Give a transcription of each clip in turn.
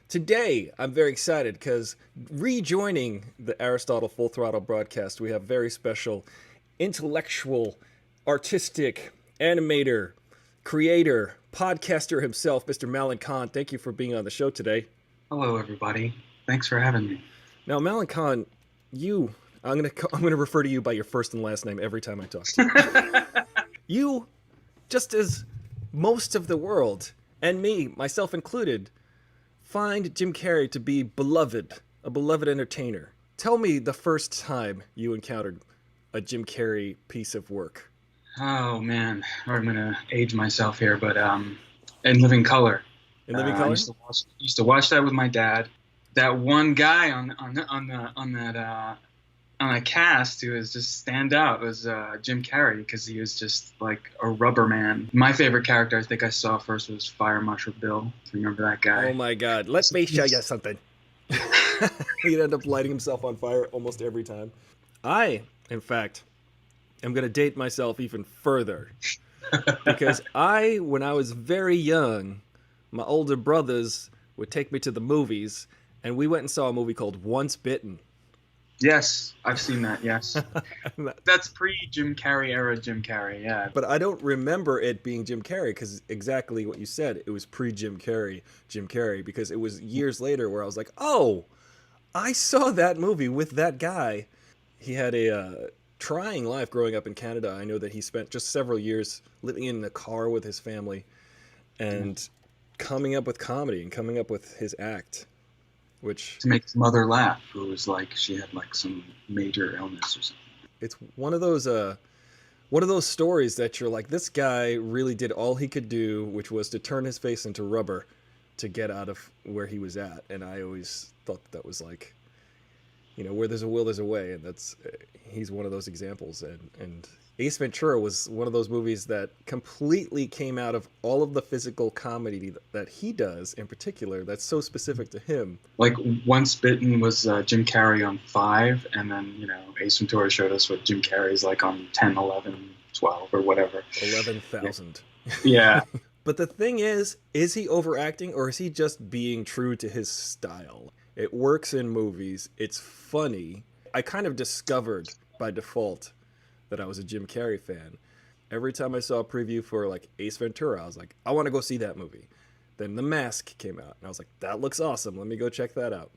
Today, I'm very excited because rejoining the Aristotle Full Throttle broadcast, we have very special intellectual, artistic, animator, creator, podcaster himself, Mr. Mallon. Thank you for being on the show today. Hello, everybody. Thanks for having me. Now, Mallon, you, I'm gonna refer to you by your first and last name every time I talk to you. You, just as most of the world, and me, myself included, find Jim Carrey to be beloved, a beloved entertainer. Tell me the first time you encountered a Jim Carrey piece of work. Oh man, I'm gonna age myself here, but in Living Color, In Living I Color? used to watch that with my dad. That one guy on that cast who was just stand out was Jim Carrey because he was just like a rubber man. My favorite character I think I saw first was Fire Marshal Bill. Remember that guy? Oh my god, let me show you something. He'd end up lighting himself on fire almost every time. I, in fact, am going to date myself even further because when I was very young, my older brothers would take me to the movies, and we went and saw a movie called Once Bitten. Yes, I've seen that. Yes, that's pre-Jim Carrey era Jim Carrey. Yeah. But I don't remember it being Jim Carrey because exactly what you said. It was pre-Jim Carrey, because it was years later where I was like, oh, I saw that movie with that guy. He had a trying life growing up in Canada. I know that he spent just several years living in a car with his family and coming up with comedy and coming up with his act, which To make his mother laugh, who was like she had like some major illness or something. it's one of those stories that you're like, this guy really did all he could do, which was to turn his face into rubber to get out of where he was at. And I always thought that was like, where there's a will, there's a way, and he's one of those examples. And Ace Ventura was one of those movies that completely came out of all of the physical comedy that he does in particular. That's so specific to him. Like Once Bitten was Jim Carrey on 5, and then Ace Ventura showed us what Jim Carrey's like on 10, 11, 12, or whatever. 11,000. Yeah. But the thing is he overacting or is he just being true to his style? It works in movies. It's funny. I kind of discovered by default that I was a Jim Carrey fan. Every time I saw a preview for like Ace Ventura, I was like, I want to go see that movie. Then The Mask came out, and I was like, that looks awesome. Let me go check that out.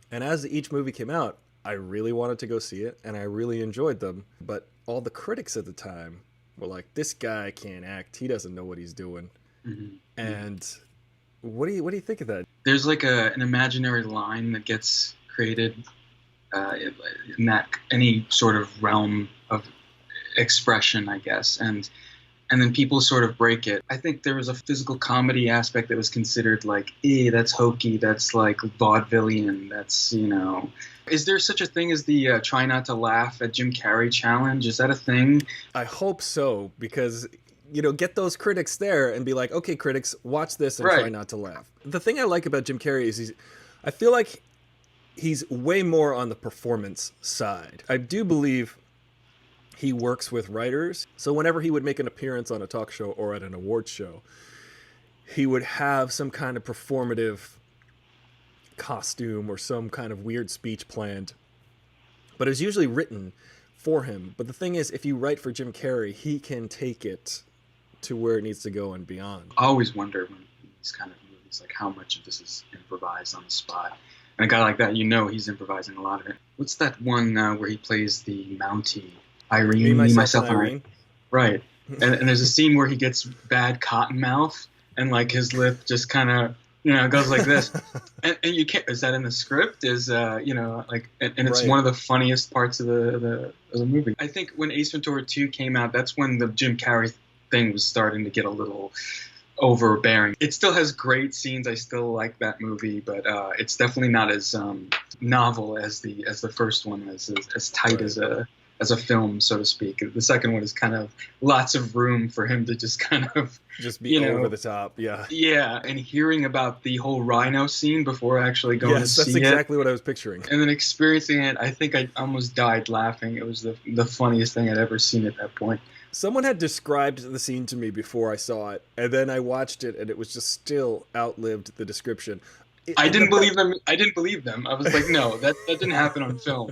And as each movie came out, I really wanted to go see it, and I really enjoyed them. But all the critics at the time were like, this guy can't act. He doesn't know what he's doing. Mm-hmm. And what do you think of that? There's like an imaginary line that gets created in that any sort of realm of expression, I guess, and then people sort of break it. I think there was a physical comedy aspect that was considered like, that's hokey, that's like vaudevillian, that's, Is there such a thing as the try not to laugh at Jim Carrey challenge? Is that a thing? I hope so, because get those critics there and be like, okay, critics, watch this and try not to laugh. The thing I like about Jim Carrey is I feel like he's way more on the performance side. I do believe he works with writers. So whenever he would make an appearance on a talk show or at an awards show, he would have some kind of performative costume or some kind of weird speech planned. But it's usually written for him. But the thing is, if you write for Jim Carrey, he can take it to where it needs to go and beyond. I always wonder when these kind of movies, like how much of this is improvised on the spot. And a guy like that, he's improvising a lot of it. What's that one where he plays the Mountie? Irene, me, myself, and Irene. Right. And there's a scene where he gets bad cotton mouth, and like his lip just kind of, goes like this. and you can't, is that in the script? Is, and it's Right. one of the funniest parts of the movie. I think when Ace Ventura 2 came out, that's when the Jim Carrey thing was starting to get a little overbearing. It still has great scenes. I still like that movie, but it's definitely not as novel as the first one, as tight Right. as a film, so to speak. The second one is kind of lots of room for him to just kind of Just be over the top, yeah. Yeah, and hearing about the whole rhino scene before actually going to see it. Yes, that's exactly what I was picturing. And then experiencing it, I think I almost died laughing. It was the funniest thing I'd ever seen at that point. Someone had described the scene to me before I saw it, and then I watched it, and it was just still outlived the description. I didn't believe them. I didn't believe them. I was like, no, that didn't happen on film.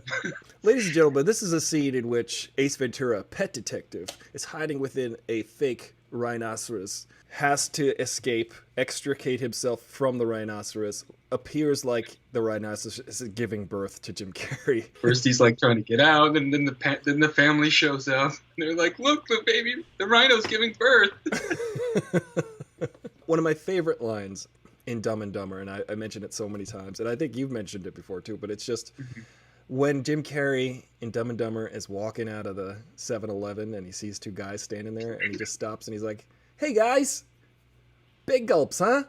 Ladies and gentlemen, this is a scene in which Ace Ventura, pet detective, is hiding within a fake rhinoceros, has to escape, extricate himself from the rhinoceros, appears like the rhinoceros is giving birth to Jim Carrey. First he's like trying to get out, and then the family shows up. And they're like, look, the rhino's giving birth. One of my favorite lines in Dumb and Dumber, and I mentioned it so many times, and I think you've mentioned it before too, but it's just when Jim Carrey in Dumb and Dumber is walking out of the 7-Eleven and he sees two guys standing there, and he just stops and he's like, hey guys, big gulps, huh?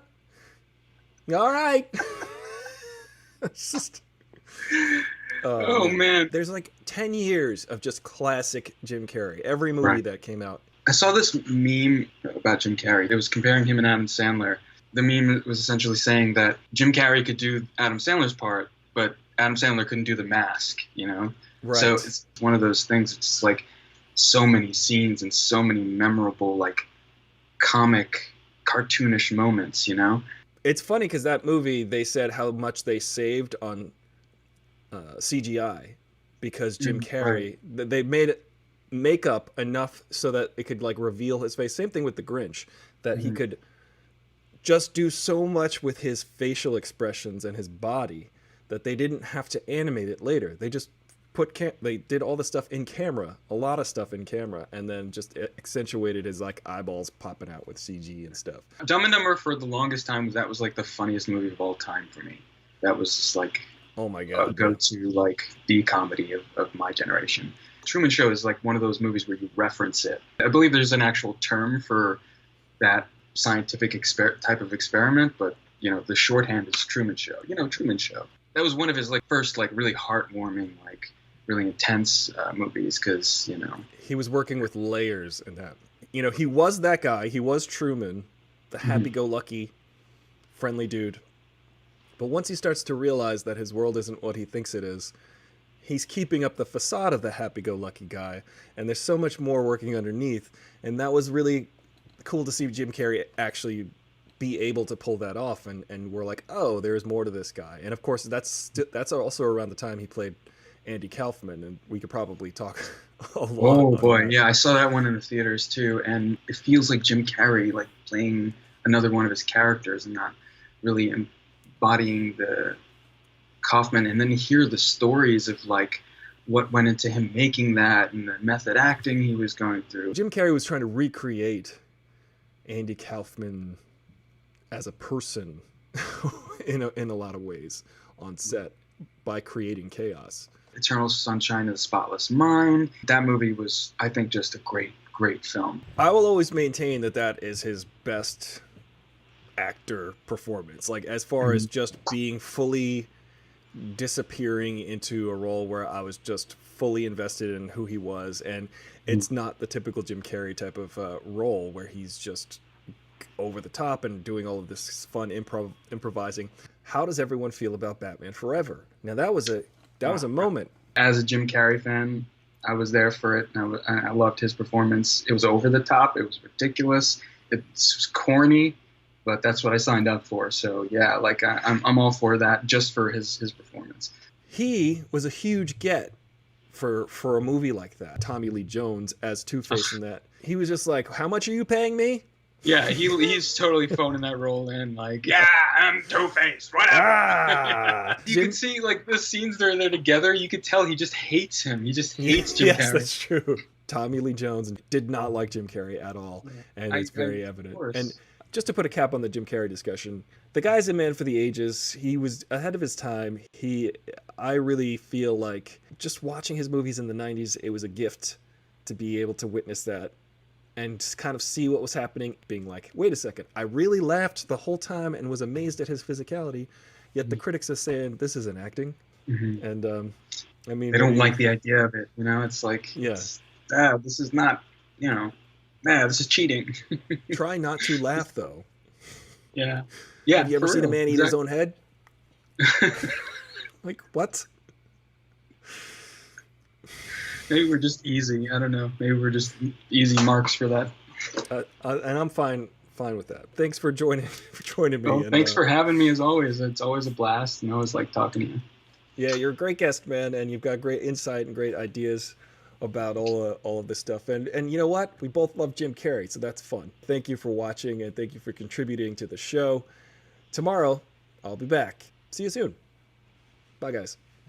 All right. It's just... oh man. There's like 10 years of just classic Jim Carrey. Every movie that came out. I saw this meme about Jim Carrey. It was comparing him and Adam Sandler. The meme was essentially saying that Jim Carrey could do Adam Sandler's part, but Adam Sandler couldn't do the mask, you know? Right. So it's one of those things. It's like so many scenes and so many memorable, like, comic, cartoonish moments, you know? It's funny because that movie, they said how much they saved on CGI because Jim Carrey, they made it makeup enough so that it could like reveal his face. Same thing with the Grinch, that he could just do so much with his facial expressions and his body that they didn't have to animate it later. They just they did all the stuff in camera, a lot of stuff in camera, and then just accentuated his like eyeballs popping out with CG and stuff. Dumb and Dumber for the longest time that was like the funniest movie of all time for me. That was just like, oh my god, a go-to like the comedy of my generation. Truman Show is like one of those movies where you reference it. I believe there's an actual term for that scientific type of experiment, but you know, the shorthand is Truman Show. You know, Truman Show. That was one of his like first like really heartwarming, like really intense movies, because you know he was working with layers in that. You know, he was that guy. He was Truman, the happy-go-lucky, friendly dude. But once he starts to realize that his world isn't what he thinks it is, he's keeping up the facade of the happy-go-lucky guy, and there's so much more working underneath. And that was really cool to see Jim Carrey actually be able to pull that off, and we're like, oh, there's more to this guy. And of course, that's also around the time he played Andy Kaufman, and we could probably talk a lot. Oh boy, yeah, I saw that one in the theaters too, and it feels like Jim Carrey like playing another one of his characters and not really embodying the Kaufman. And then you hear the stories of like what went into him making that and the method acting he was going through. Jim Carrey was trying to recreate Andy Kaufman as a person in a lot of ways on set by creating chaos. Eternal Sunshine of the Spotless Mind. That movie was, I think, just a great film. I will always maintain that is his best actor performance. Like, as far as just being fully disappearing into a role where I was just fully invested in who he was. And it's not the typical Jim Carrey type of role where he's just over the top and doing all of this fun improvising. How does everyone feel about Batman Forever? Now that was a moment. As a Jim Carrey fan, I was there for it, and I loved his performance. It was over the top. It was ridiculous. It was corny, but that's what I signed up for. So yeah, like I'm all for that, just for his performance. He was a huge get for a movie like that. Tommy Lee Jones as Two-Face in that. He was just like, how much are you paying me? Yeah, he's totally phoning that role in, like, yeah, I'm Two-Face, whatever. You can see, like, the scenes they're there together, you could tell he just hates him. He just hates Jim Carrey. Yes, that's true. Tommy Lee Jones did not like Jim Carrey at all, and it's very evident. And just to put a cap on the Jim Carrey discussion, the guy's a man for the ages. He was ahead of his time. I really feel like just watching his movies in the 90s, it was a gift to be able to witness that and just kind of see what was happening, being like, wait a second, I really laughed the whole time and was amazed at his physicality, yet the critics are saying this isn't acting. And I mean, they don't like the idea of it, you know? It's like, this is not, you know, this is cheating. Try not to laugh, though. Yeah. Have you ever seen a man eat his own head? Like, what? Maybe we're just easy. I don't know. Maybe we're just easy marks for that. And I'm fine Fine with that. Thanks for joining me. Well, thanks for having me as always. It's always a blast, and I always like talking to you. Yeah, you're a great guest, man, and you've got great insight and great ideas about all of this stuff. And you know what? We both love Jim Carrey, so that's fun. Thank you for watching, and thank you for contributing to the show. Tomorrow, I'll be back. See you soon. Bye, guys.